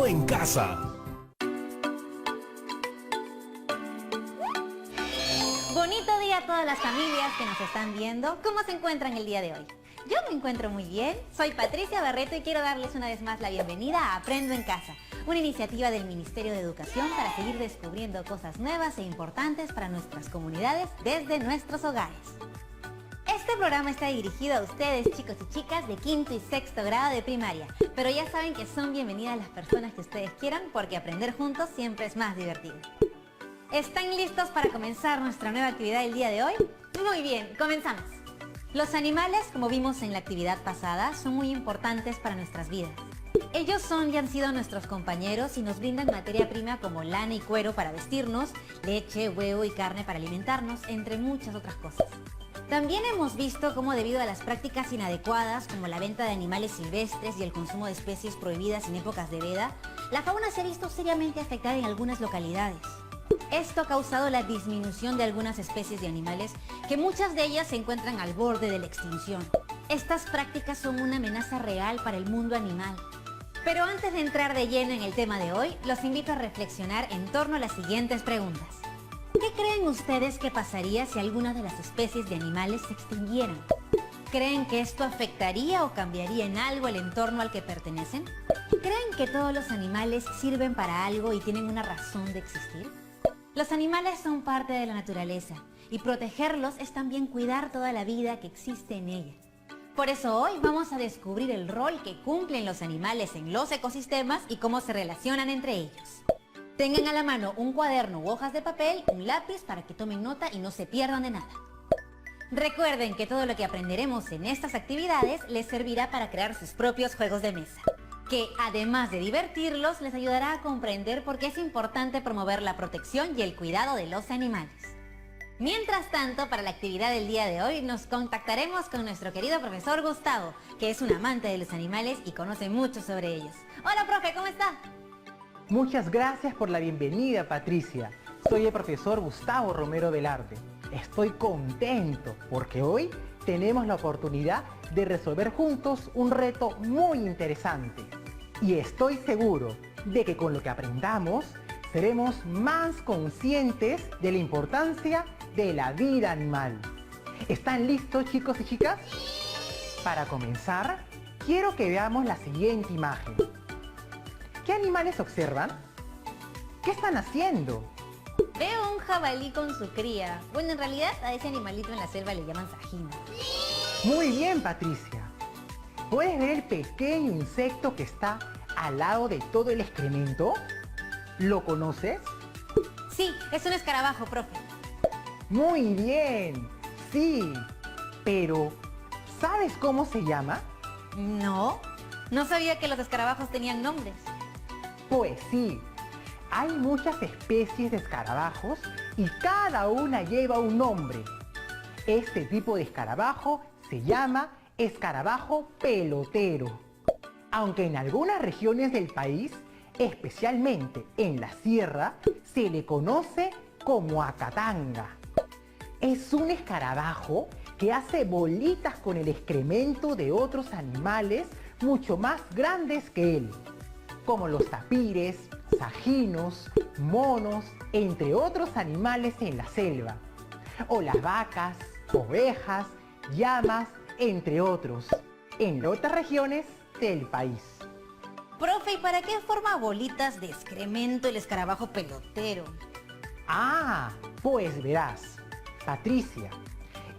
Aprendo en Casa. Bonito día a todas las familias que nos están viendo. ¿Cómo se encuentran el día de hoy? Yo me encuentro muy bien. Soy Patricia Barreto y quiero darles una vez más la bienvenida a Aprendo en Casa, una iniciativa del Ministerio de Educación para seguir descubriendo cosas nuevas e importantes para nuestras comunidades desde nuestros hogares. Este programa está dirigido a ustedes, chicos y chicas de quinto y sexto grado de primaria, pero ya saben que son bienvenidas las personas que ustedes quieran porque aprender juntos siempre es más divertido. ¿Están listos para comenzar nuestra nueva actividad el día de hoy? Muy bien, comenzamos. Los animales, como vimos en la actividad pasada, son muy importantes para nuestras vidas. Ellos son y han sido nuestros compañeros y nos brindan materia prima como lana y cuero para vestirnos, leche, huevo y carne para alimentarnos, entre muchas otras cosas. También hemos visto cómo debido a las prácticas inadecuadas como la venta de animales silvestres y el consumo de especies prohibidas en épocas de veda, la fauna se ha visto seriamente afectada en algunas localidades. Esto ha causado la disminución de algunas especies de animales que muchas de ellas se encuentran al borde de la extinción. Estas prácticas son una amenaza real para el mundo animal. Pero antes de entrar de lleno en el tema de hoy, los invito a reflexionar en torno a las siguientes preguntas. ¿Qué creen ustedes que pasaría si algunas de las especies de animales se extinguieran? ¿Creen que esto afectaría o cambiaría en algo el entorno al que pertenecen? ¿Creen que todos los animales sirven para algo y tienen una razón de existir? Los animales son parte de la naturaleza y protegerlos es también cuidar toda la vida que existe en ella. Por eso hoy vamos a descubrir el rol que cumplen los animales en los ecosistemas y cómo se relacionan entre ellos. Tengan a la mano un cuaderno u hojas de papel, un lápiz para que tomen nota y no se pierdan de nada. Recuerden que todo lo que aprenderemos en estas actividades les servirá para crear sus propios juegos de mesa, que además de divertirlos, les ayudará a comprender por qué es importante promover la protección y el cuidado de los animales. Mientras tanto, para la actividad del día de hoy, nos contactaremos con nuestro querido profesor Gustavo, que es un amante de los animales y conoce mucho sobre ellos. Hola, profe, ¿cómo está? Muchas gracias por la bienvenida, Patricia. Soy el profesor Gustavo Romero Velarde. Estoy contento porque hoy tenemos la oportunidad de resolver juntos un reto muy interesante. Y estoy seguro de que con lo que aprendamos seremos más conscientes de la importancia de la vida animal. ¿Están listos, chicos y chicas? Para comenzar, quiero que veamos la siguiente imagen. ¿Qué animales observan? ¿Qué están haciendo? Veo un jabalí con su cría. Bueno, en realidad a ese animalito en la selva le llaman sajina. Muy bien, Patricia. ¿Puedes ver el pequeño insecto que está al lado de todo el excremento? ¿Lo conoces? Sí, es un escarabajo, profe. Muy bien, sí. Pero, ¿sabes cómo se llama? No, no sabía que los escarabajos tenían nombres. Pues sí, hay muchas especies de escarabajos y cada una lleva un nombre. Este tipo de escarabajo se llama escarabajo pelotero. Aunque en algunas regiones del país, especialmente en la sierra, se le conoce como acatanga. Es un escarabajo que hace bolitas con el excremento de otros animales mucho más grandes que él, como los tapires, sajinos, monos, entre otros animales en la selva, o las vacas, ovejas, llamas, entre otros, en otras regiones del país. Profe, ¿y para qué forma bolitas de excremento el escarabajo pelotero? Ah, pues verás, Patricia,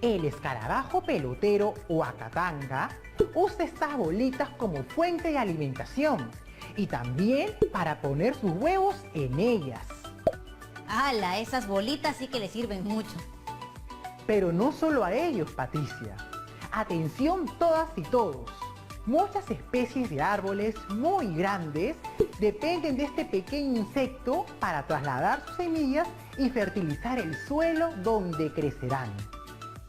el escarabajo pelotero o acatanga usa estas bolitas como fuente de alimentación y también para poner sus huevos en ellas. ¡Hala! Esas bolitas sí que le sirven mucho. Pero no solo a ellos, Patricia. Atención todas y todos. Muchas especies de árboles muy grandes dependen de este pequeño insecto para trasladar sus semillas y fertilizar el suelo donde crecerán.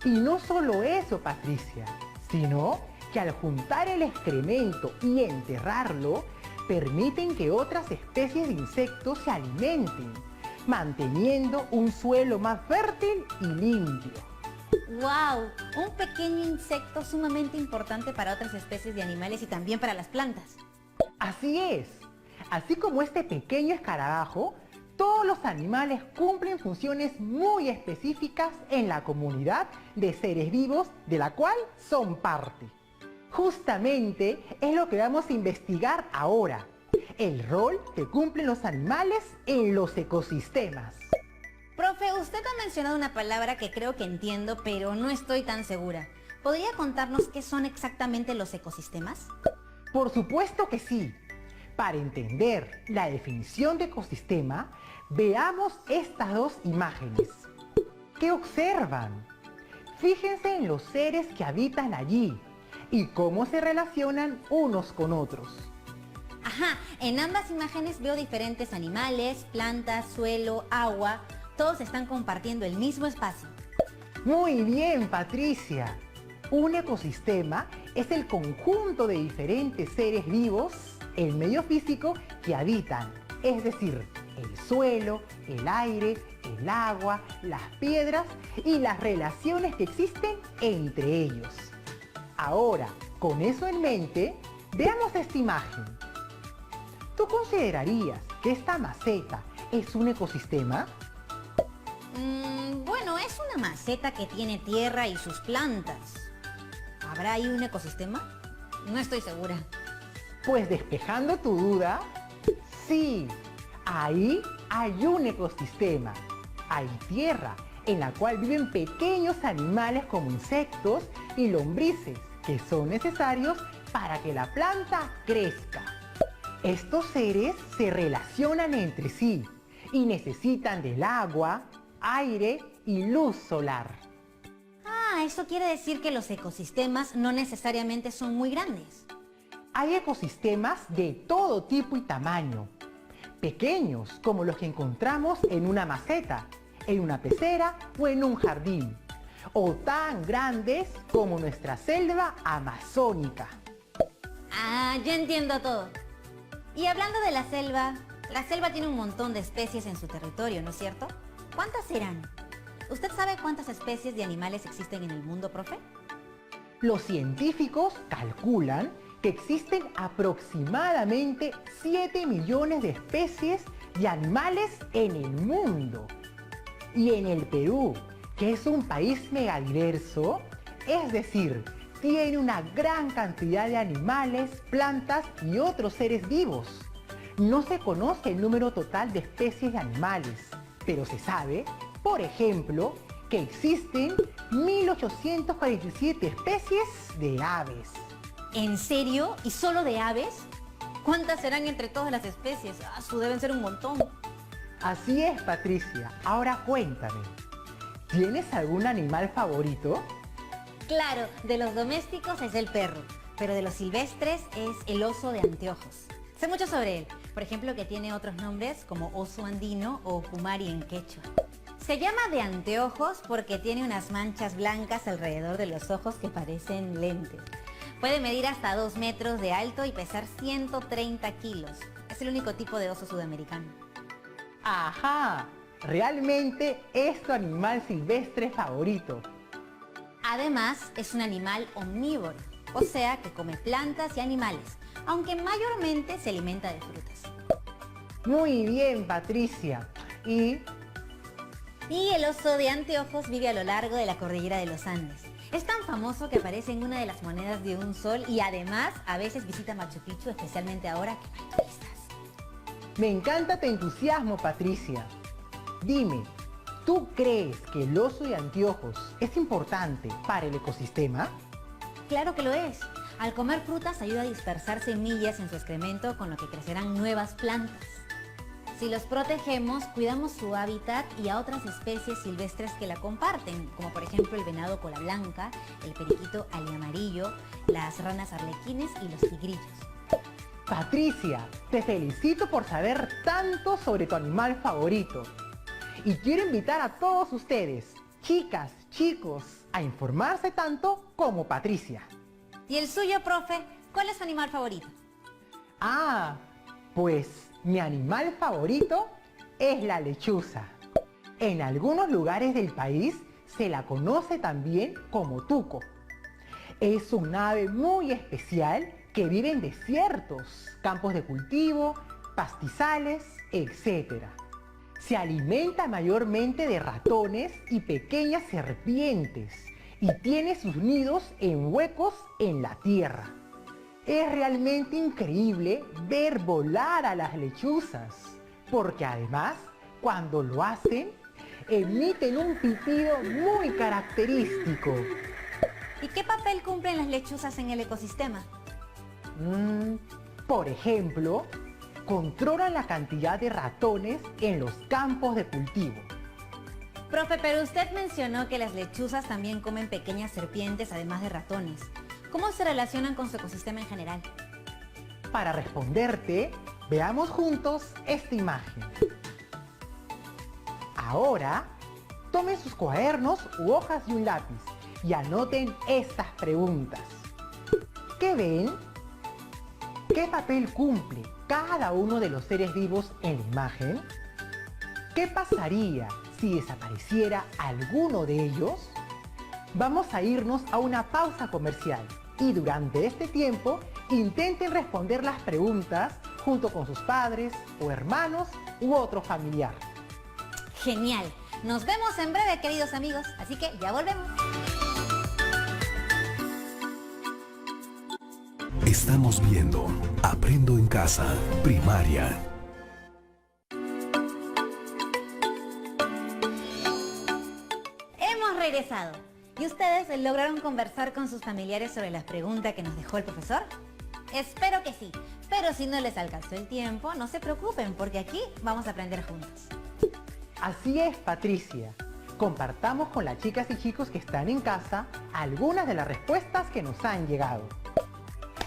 Y no solo eso, Patricia, sino que al juntar el excremento y enterrarlo, permiten que otras especies de insectos se alimenten, manteniendo un suelo más fértil y limpio. ¡Wow! Un pequeño insecto sumamente importante para otras especies de animales y también para las plantas. Así es. Así como este pequeño escarabajo, todos los animales cumplen funciones muy específicas en la comunidad de seres vivos de la cual son parte. Justamente es lo que vamos a investigar ahora, el rol que cumplen los animales en los ecosistemas. Profe, usted ha mencionado una palabra que creo que entiendo, pero no estoy tan segura. ¿Podría contarnos qué son exactamente los ecosistemas? Por supuesto que sí. Para entender la definición de ecosistema, veamos estas dos imágenes. ¿Qué observan? Fíjense en los seres que habitan allí y cómo se relacionan unos con otros. Ajá, en ambas imágenes veo diferentes animales, plantas, suelo, agua. Todos están compartiendo el mismo espacio. Muy bien, Patricia. Un ecosistema es el conjunto de diferentes seres vivos, el medio físico que habitan, es decir, el suelo, el aire, el agua, las piedras y las relaciones que existen entre ellos. Ahora, con eso en mente, veamos esta imagen. ¿Tú considerarías que esta maceta es un ecosistema? Bueno, es una maceta que tiene tierra y sus plantas. ¿Habrá ahí un ecosistema? No estoy segura. Pues despejando tu duda, sí, ahí hay un ecosistema. Hay tierra en la cual viven pequeños animales como insectos y lombrices que son necesarios para que la planta crezca. Estos seres se relacionan entre sí y necesitan del agua, aire y luz solar. Ah, eso quiere decir que los ecosistemas no necesariamente son muy grandes. Hay ecosistemas de todo tipo y tamaño. Pequeños como los que encontramos en una maceta, en una pecera o en un jardín. O tan grandes como nuestra selva amazónica. Ah, ya entiendo todo. Y hablando de la selva tiene un montón de especies en su territorio, ¿no es cierto? ¿Cuántas serán? ¿Usted sabe cuántas especies de animales existen en el mundo, profe? Los científicos calculan que existen aproximadamente 7 millones de especies de animales en el mundo. Y en el Perú, que es un país megadiverso, es decir, tiene una gran cantidad de animales, plantas y otros seres vivos. No se conoce el número total de especies de animales, pero se sabe, por ejemplo, que existen 1847 especies de aves. ¿En serio? ¿Y solo de aves? ¿Cuántas serán entre todas las especies? Deben ser un montón. Así es, Patricia. Ahora cuéntame, ¿tienes algún animal favorito? Claro, de los domésticos es el perro, pero de los silvestres es el oso de anteojos. Sé mucho sobre él, por ejemplo que tiene otros nombres como oso andino o kumari en quechua. Se llama de anteojos porque tiene unas manchas blancas alrededor de los ojos que parecen lentes. Puede medir hasta 2 metros de alto y pesar 130 kilos. Es el único tipo de oso sudamericano. ¡Ajá! Realmente es tu animal silvestre favorito. Además, es un animal omnívoro, o sea que come plantas y animales, aunque mayormente se alimenta de frutas. Muy bien, Patricia. Y el oso de anteojos vive a lo largo de la cordillera de los Andes. Es tan famoso que aparece en una de las monedas de un sol y además a veces visita Machu Picchu, especialmente ahora que no hay turistas. Me encanta tu entusiasmo, Patricia. Dime, ¿tú crees que el oso de anteojos es importante para el ecosistema? Claro que lo es. Al comer frutas ayuda a dispersar semillas en su excremento, con lo que crecerán nuevas plantas. Si los protegemos, cuidamos su hábitat y a otras especies silvestres que la comparten, como por ejemplo el venado cola blanca, el periquito aliamarillo, las ranas arlequines y los tigrillos. Patricia, te felicito por saber tanto sobre tu animal favorito. Y quiero invitar a todos ustedes, chicas, chicos, a informarse tanto como Patricia. ¿Y el suyo, profe? ¿Cuál es su animal favorito? Ah, pues mi animal favorito es la lechuza. En algunos lugares del país se la conoce también como tuco. Es un ave muy especial que vive en desiertos, campos de cultivo, pastizales, etc. Se alimenta mayormente de ratones y pequeñas serpientes y tiene sus nidos en huecos en la tierra. Es realmente increíble ver volar a las lechuzas, porque además, cuando lo hacen, emiten un pitido muy característico. ¿Y qué papel cumplen las lechuzas en el ecosistema? Por ejemplo, controlan la cantidad de ratones en los campos de cultivo. Profe, pero usted mencionó que las lechuzas también comen pequeñas serpientes además de ratones. ¿Cómo se relacionan con su ecosistema en general? Para responderte, veamos juntos esta imagen. Ahora, tomen sus cuadernos u hojas y un lápiz y anoten estas preguntas. ¿Qué ven? ¿Qué papel cumple cada uno de los seres vivos en la imagen? ¿Qué pasaría si desapareciera alguno de ellos? Vamos a irnos a una pausa comercial y durante este tiempo intenten responder las preguntas junto con sus padres o hermanos u otro familiar. Genial. Nos vemos en breve, queridos amigos, así que ya volvemos. Estamos viendo Aprendo en Casa, Primaria. Hemos regresado. ¿Y ustedes lograron conversar con sus familiares sobre las preguntas que nos dejó el profesor? Espero que sí, pero si no les alcanzó el tiempo, no se preocupen, porque aquí vamos a aprender juntos. Así es, Patricia. Compartamos con las chicas y chicos que están en casa algunas de las respuestas que nos han llegado.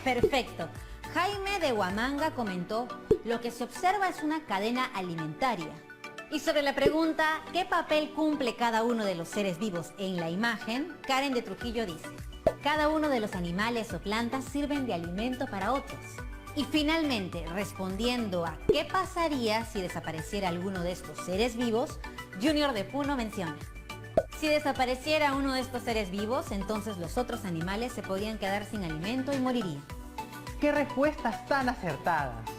Perfecto. Jaime de Huamanga comentó: lo que se observa es una cadena alimentaria. Y sobre la pregunta, ¿qué papel cumple cada uno de los seres vivos en la imagen? Karen de Trujillo dice: cada uno de los animales o plantas sirven de alimento para otros. Y finalmente, respondiendo a ¿qué pasaría si desapareciera alguno de estos seres vivos? Junior de Puno menciona: si desapareciera uno de estos seres vivos, entonces los otros animales se podrían quedar sin alimento y morirían. ¡Qué respuestas tan acertadas!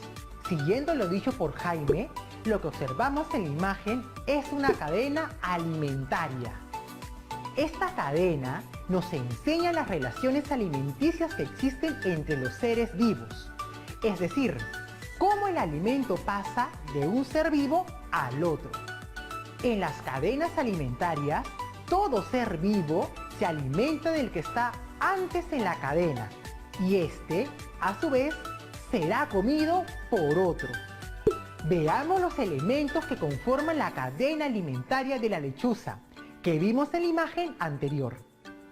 Siguiendo lo dicho por Jaime, lo que observamos en la imagen es una cadena alimentaria. Esta cadena nos enseña las relaciones alimenticias que existen entre los seres vivos. Es decir, cómo el alimento pasa de un ser vivo al otro. En las cadenas alimentarias, todo ser vivo se alimenta del que está antes en la cadena y este, a su vez, será comido por otro. Veamos los elementos que conforman la cadena alimentaria de la lechuza, que vimos en la imagen anterior.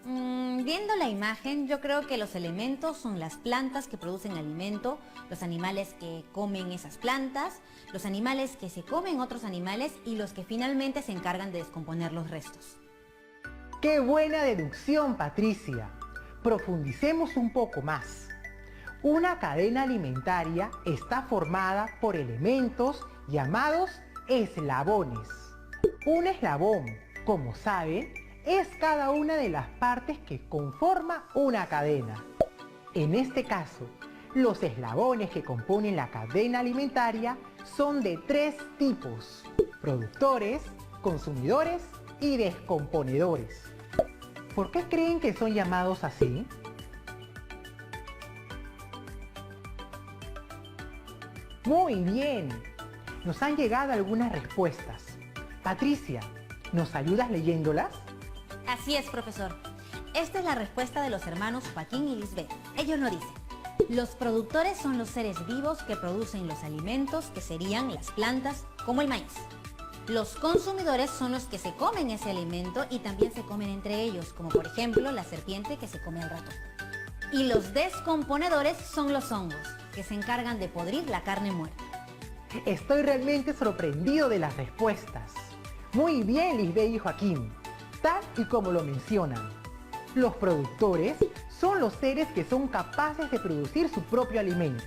Viendo la imagen, yo creo que los elementos son las plantas que producen alimento, los animales que comen esas plantas, los animales que se comen otros animales y los que finalmente se encargan de descomponer los restos. ¡Qué buena deducción, Patricia! Profundicemos un poco más. Una cadena alimentaria está formada por elementos llamados eslabones. Un eslabón, como saben, es cada una de las partes que conforma una cadena. En este caso, los eslabones que componen la cadena alimentaria son de 3 tipos: productores, consumidores y descomponedores. ¿Por qué creen que son llamados así? Muy bien, nos han llegado algunas respuestas. Patricia, ¿nos ayudas leyéndolas? Así es, profesor. Esta es la respuesta de los hermanos Joaquín y Lisbeth. Ellos nos dicen: los productores son los seres vivos que producen los alimentos, que serían las plantas, como el maíz. Los consumidores son los que se comen ese alimento y también se comen entre ellos, como por ejemplo la serpiente que se come al ratón. Y los descomponedores son los hongos, que se encargan de podrir la carne muerta. Estoy realmente sorprendido de las respuestas. Muy bien, Lisbeth y Joaquín. Tal y como lo mencionan, los productores son los seres que son capaces de producir su propio alimento.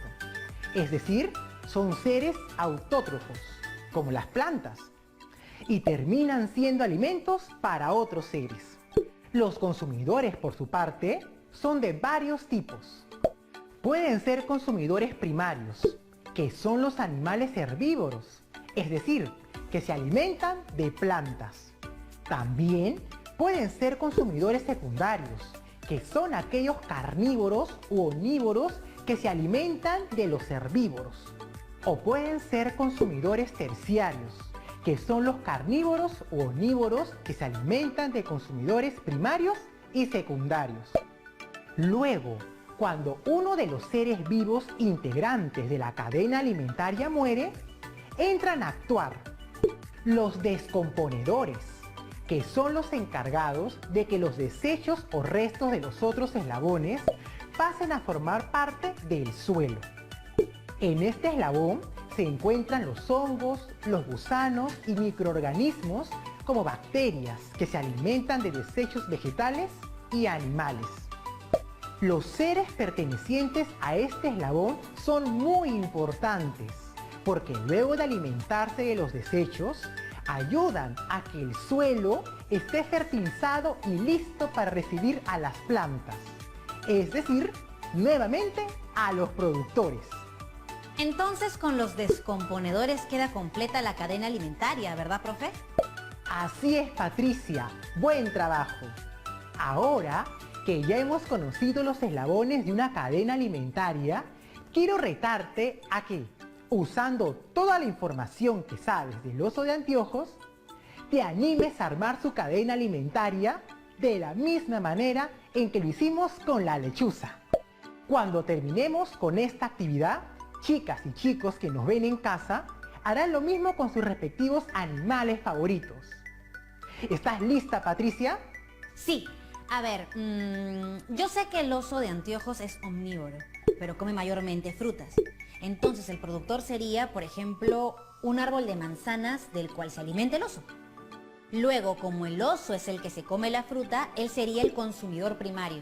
Es decir, son seres autótrofos, como las plantas, y terminan siendo alimentos para otros seres. Los consumidores, por su parte, son de varios tipos. Pueden ser consumidores primarios, que son los animales herbívoros, es decir, que se alimentan de plantas. También pueden ser consumidores secundarios, que son aquellos carnívoros u omnívoros que se alimentan de los herbívoros. O pueden ser consumidores terciarios, que son los carnívoros u omnívoros que se alimentan de consumidores primarios y secundarios. Luego, cuando uno de los seres vivos integrantes de la cadena alimentaria muere, entran a actuar los descomponedores, que son los encargados de que los desechos o restos de los otros eslabones pasen a formar parte del suelo. En este eslabón se encuentran los hongos, los gusanos y microorganismos como bacterias que se alimentan de desechos vegetales y animales. Los seres pertenecientes a este eslabón son muy importantes porque luego de alimentarse de los desechos, ayudan a que el suelo esté fertilizado y listo para recibir a las plantas, es decir, nuevamente a los productores. Entonces con los descomponedores queda completa la cadena alimentaria, ¿verdad, profe? Así es, Patricia, buen trabajo. Ahora que ya hemos conocido los eslabones de una cadena alimentaria, quiero retarte a que, usando toda la información que sabes del oso de anteojos, te animes a armar su cadena alimentaria de la misma manera en que lo hicimos con la lechuza. Cuando terminemos con esta actividad, chicas y chicos que nos ven en casa harán lo mismo con sus respectivos animales favoritos. ¿Estás lista, Patricia? Sí. A ver, yo sé que el oso de anteojos es omnívoro, pero come mayormente frutas. Entonces el productor sería, por ejemplo, un árbol de manzanas del cual se alimenta el oso. Luego, como el oso es el que se come la fruta, él sería el consumidor primario.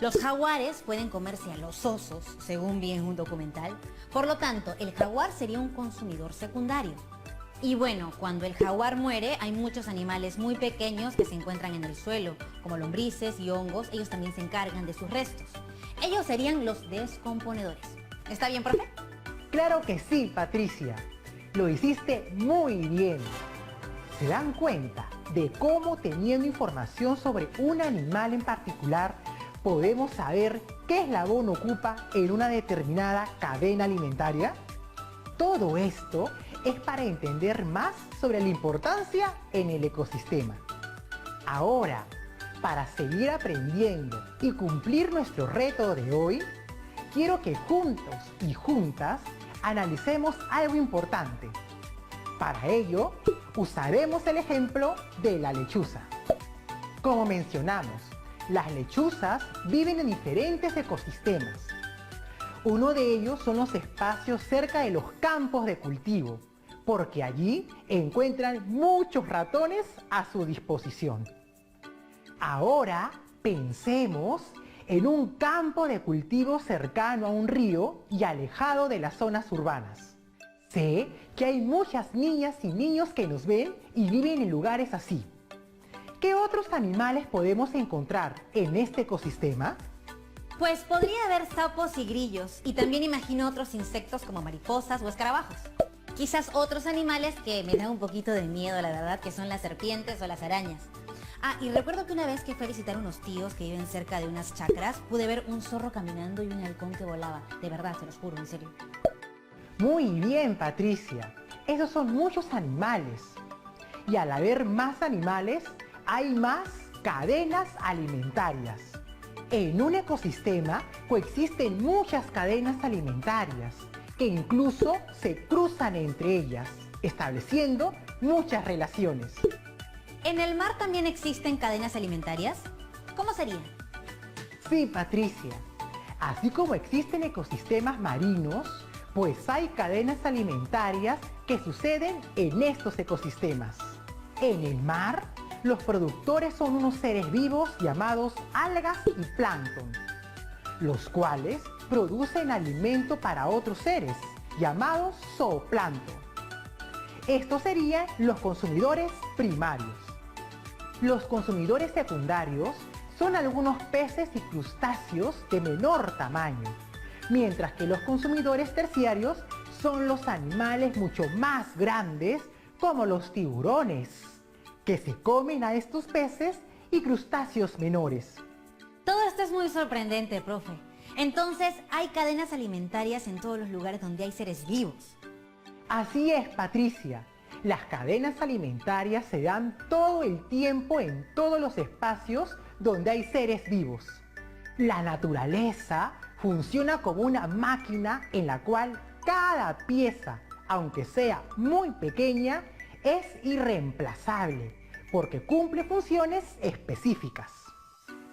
Los jaguares pueden comerse a los osos, según vi en un documental. Por lo tanto, el jaguar sería un consumidor secundario. Y bueno, cuando el jaguar muere, hay muchos animales muy pequeños que se encuentran en el suelo, como lombrices y hongos. Ellos también se encargan de sus restos. Ellos serían los descomponedores. ¿Está bien, profe? Claro que sí, Patricia. Lo hiciste muy bien. ¿Se dan cuenta de cómo, teniendo información sobre un animal en particular, podemos saber qué eslabón ocupa en una determinada cadena alimentaria? Todo esto es para entender más sobre la importancia en el ecosistema. Ahora, para seguir aprendiendo y cumplir nuestro reto de hoy, quiero que juntos y juntas analicemos algo importante. Para ello, usaremos el ejemplo de la lechuza. Como mencionamos, las lechuzas viven en diferentes ecosistemas. Uno de ellos son los espacios cerca de los campos de cultivo, porque allí encuentran muchos ratones a su disposición. Ahora pensemos en un campo de cultivo cercano a un río y alejado de las zonas urbanas. Sé que hay muchas niñas y niños que nos ven y viven en lugares así. ¿Qué otros animales podemos encontrar en este ecosistema? Pues podría haber sapos y grillos, y también imagino otros insectos como mariposas o escarabajos. Quizás otros animales que me dan un poquito de miedo, la verdad, que son las serpientes o las arañas. Ah, y recuerdo que una vez que fui a visitar unos tíos que viven cerca de unas chacras, pude ver un zorro caminando y un halcón que volaba. De verdad, se los juro, en serio. Muy bien, Patricia. Esos son muchos animales. Y al haber más animales, hay más cadenas alimentarias. En un ecosistema coexisten muchas cadenas alimentarias que incluso se cruzan entre ellas, estableciendo muchas relaciones. ¿En el mar también existen cadenas alimentarias? ¿Cómo serían? Sí, Patricia. Así como existen ecosistemas marinos, pues hay cadenas alimentarias que suceden en estos ecosistemas. En el mar, los productores son unos seres vivos llamados algas y plancton, los cuales producen alimento para otros seres, llamados zooplancton. Estos serían los consumidores primarios. Los consumidores secundarios son algunos peces y crustáceos de menor tamaño, mientras que los consumidores terciarios son los animales mucho más grandes como los tiburones, que se comen a estos peces y crustáceos menores. Todo esto es muy sorprendente, profe. Entonces, hay cadenas alimentarias en todos los lugares donde hay seres vivos. Así es, Patricia. Las cadenas alimentarias se dan todo el tiempo en todos los espacios donde hay seres vivos. La naturaleza funciona como una máquina en la cual cada pieza, aunque sea muy pequeña, es irreemplazable porque cumple funciones específicas.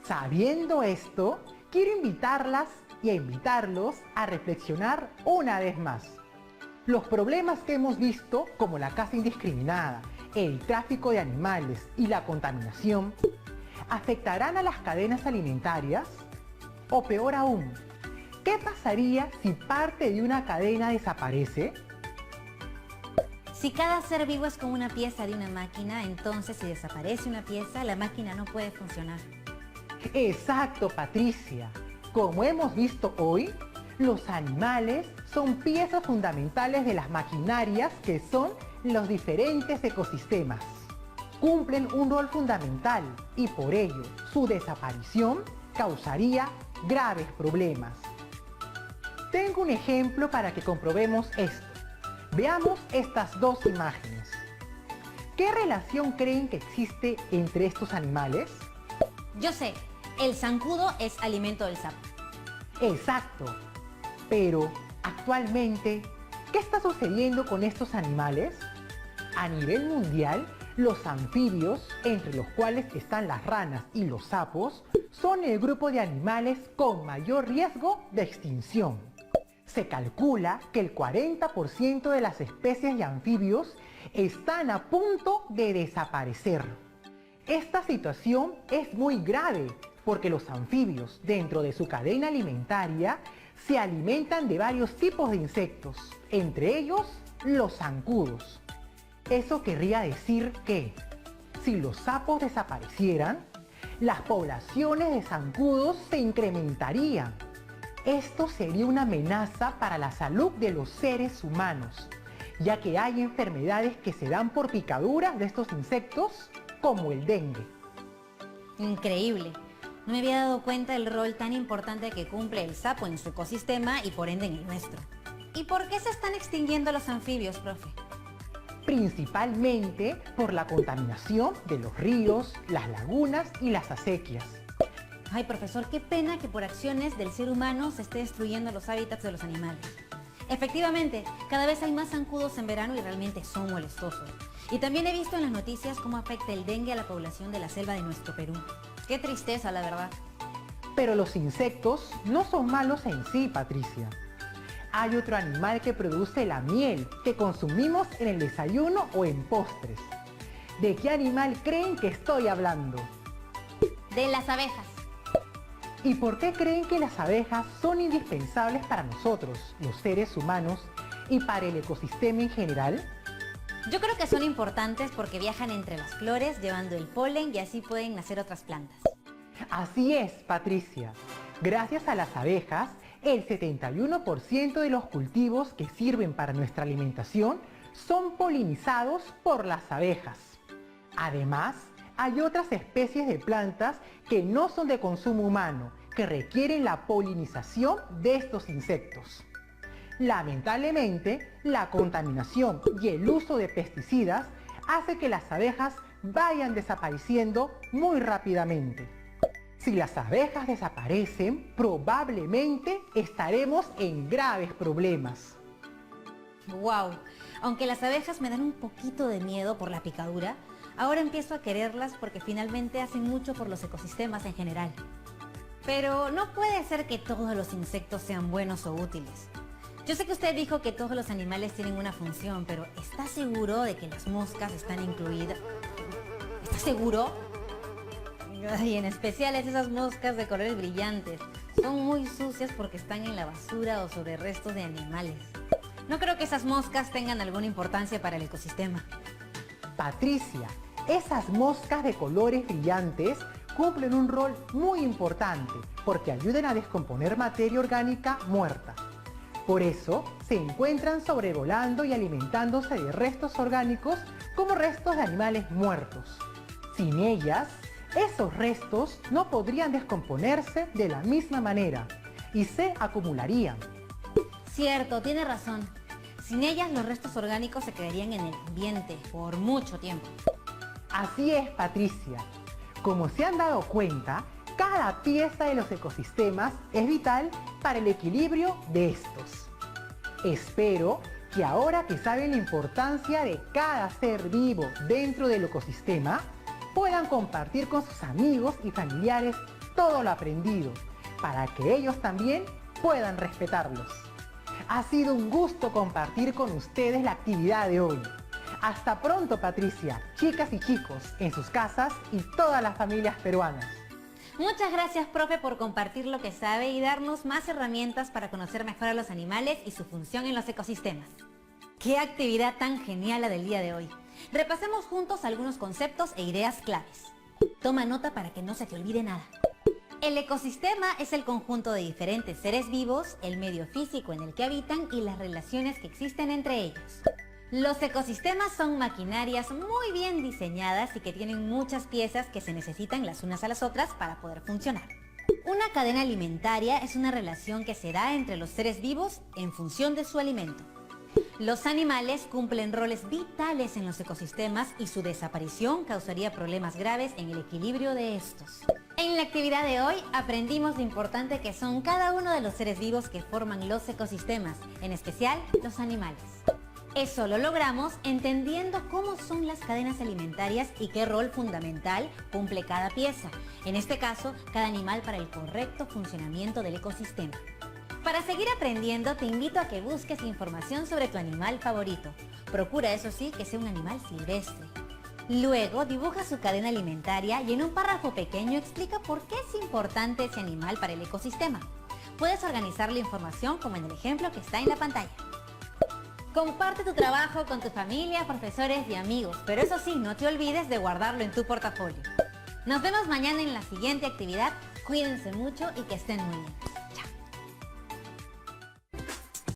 Sabiendo esto, quiero invitarlas y a invitarlos a reflexionar una vez más. Los problemas que hemos visto, como la caza indiscriminada, el tráfico de animales y la contaminación, ¿afectarán a las cadenas alimentarias? O peor aún, ¿qué pasaría si parte de una cadena desaparece? Si cada ser vivo es como una pieza de una máquina, entonces si desaparece una pieza, la máquina no puede funcionar. Exacto, Patricia. Como hemos visto hoy, los animales son piezas fundamentales de las maquinarias que son los diferentes ecosistemas. Cumplen un rol fundamental y por ello su desaparición causaría graves problemas. Tengo un ejemplo para que comprobemos esto. Veamos estas dos imágenes. ¿Qué relación creen que existe entre estos animales? Yo sé, el zancudo es alimento del sapo. Exacto. Pero, actualmente, ¿qué está sucediendo con estos animales? A nivel mundial, los anfibios, entre los cuales están las ranas y los sapos, son el grupo de animales con mayor riesgo de extinción. Se calcula que el 40% de las especies de anfibios están a punto de desaparecer. Esta situación es muy grave porque los anfibios, dentro de su cadena alimentaria, se alimentan de varios tipos de insectos, entre ellos los zancudos. Eso querría decir que, si los sapos desaparecieran, las poblaciones de zancudos se incrementarían. Esto sería una amenaza para la salud de los seres humanos, ya que hay enfermedades que se dan por picaduras de estos insectos, como el dengue. Increíble. No me había dado cuenta del rol tan importante que cumple el sapo en su ecosistema y por ende en el nuestro. ¿Y por qué se están extinguiendo los anfibios, profe? Principalmente por la contaminación de los ríos, las lagunas y las acequias. Ay, profesor, qué pena que por acciones del ser humano se esté destruyendo los hábitats de los animales. Efectivamente, cada vez hay más zancudos en verano y realmente son molestosos. Y también he visto en las noticias cómo afecta el dengue a la población de la selva de nuestro Perú. Qué tristeza, la verdad. Pero los insectos no son malos en sí, Patricia. Hay otro animal que produce la miel que consumimos en el desayuno o en postres. ¿De qué animal creen que estoy hablando? De las abejas. ¿Y por qué creen que las abejas son indispensables para nosotros, los seres humanos, y para el ecosistema en general? Yo creo que son importantes porque viajan entre las flores llevando el polen y así pueden nacer otras plantas. Así es, Patricia. Gracias a las abejas, el 71% de los cultivos que sirven para nuestra alimentación son polinizados por las abejas. Además, hay otras especies de plantas que no son de consumo humano, que requieren la polinización de estos insectos. Lamentablemente, la contaminación y el uso de pesticidas hace que las abejas vayan desapareciendo muy rápidamente. Si las abejas desaparecen, probablemente estaremos en graves problemas. ¡Wow! Aunque las abejas me dan un poquito de miedo por la picadura, ahora empiezo a quererlas porque finalmente hacen mucho por los ecosistemas en general. Pero no puede ser que todos los insectos sean buenos o útiles. Yo sé que usted dijo que todos los animales tienen una función, pero ¿está seguro de que las moscas están incluidas? ¿Está seguro? Y en especial esas moscas de colores brillantes. Son muy sucias porque están en la basura o sobre restos de animales. No creo que esas moscas tengan alguna importancia para el ecosistema. Patricia, esas moscas de colores brillantes cumplen un rol muy importante porque ayudan a descomponer materia orgánica muerta. Por eso se encuentran sobrevolando y alimentándose de restos orgánicos como restos de animales muertos. Sin ellas, esos restos no podrían descomponerse de la misma manera y se acumularían. Cierto, tiene razón. Sin ellas los restos orgánicos se quedarían en el ambiente por mucho tiempo. Así es, Patricia. Como se han dado cuenta, cada pieza de los ecosistemas es vital para el equilibrio de estos. Espero que ahora que saben la importancia de cada ser vivo dentro del ecosistema, puedan compartir con sus amigos y familiares todo lo aprendido, para que ellos también puedan respetarlos. Ha sido un gusto compartir con ustedes la actividad de hoy. Hasta pronto, Patricia, chicas y chicos, en sus casas y todas las familias peruanas. Muchas gracias, profe, por compartir lo que sabe y darnos más herramientas para conocer mejor a los animales y su función en los ecosistemas. ¡Qué actividad tan genial la del día de hoy! Repasemos juntos algunos conceptos e ideas claves. Toma nota para que no se te olvide nada. El ecosistema es el conjunto de diferentes seres vivos, el medio físico en el que habitan y las relaciones que existen entre ellos. Los ecosistemas son maquinarias muy bien diseñadas y que tienen muchas piezas que se necesitan las unas a las otras para poder funcionar. Una cadena alimentaria es una relación que se da entre los seres vivos en función de su alimento. Los animales cumplen roles vitales en los ecosistemas y su desaparición causaría problemas graves en el equilibrio de estos. En la actividad de hoy aprendimos lo importante que son cada uno de los seres vivos que forman los ecosistemas, en especial los animales. Eso lo logramos entendiendo cómo son las cadenas alimentarias y qué rol fundamental cumple cada pieza, en este caso, cada animal para el correcto funcionamiento del ecosistema. Para seguir aprendiendo, te invito a que busques información sobre tu animal favorito. Procura, eso sí, que sea un animal silvestre. Luego, dibuja su cadena alimentaria y en un párrafo pequeño explica por qué es importante ese animal para el ecosistema. Puedes organizar la información como en el ejemplo que está en la pantalla. Comparte tu trabajo con tu familia, profesores y amigos, pero eso sí, no te olvides de guardarlo en tu portafolio. Nos vemos mañana en la siguiente actividad. Cuídense mucho y que estén muy bien.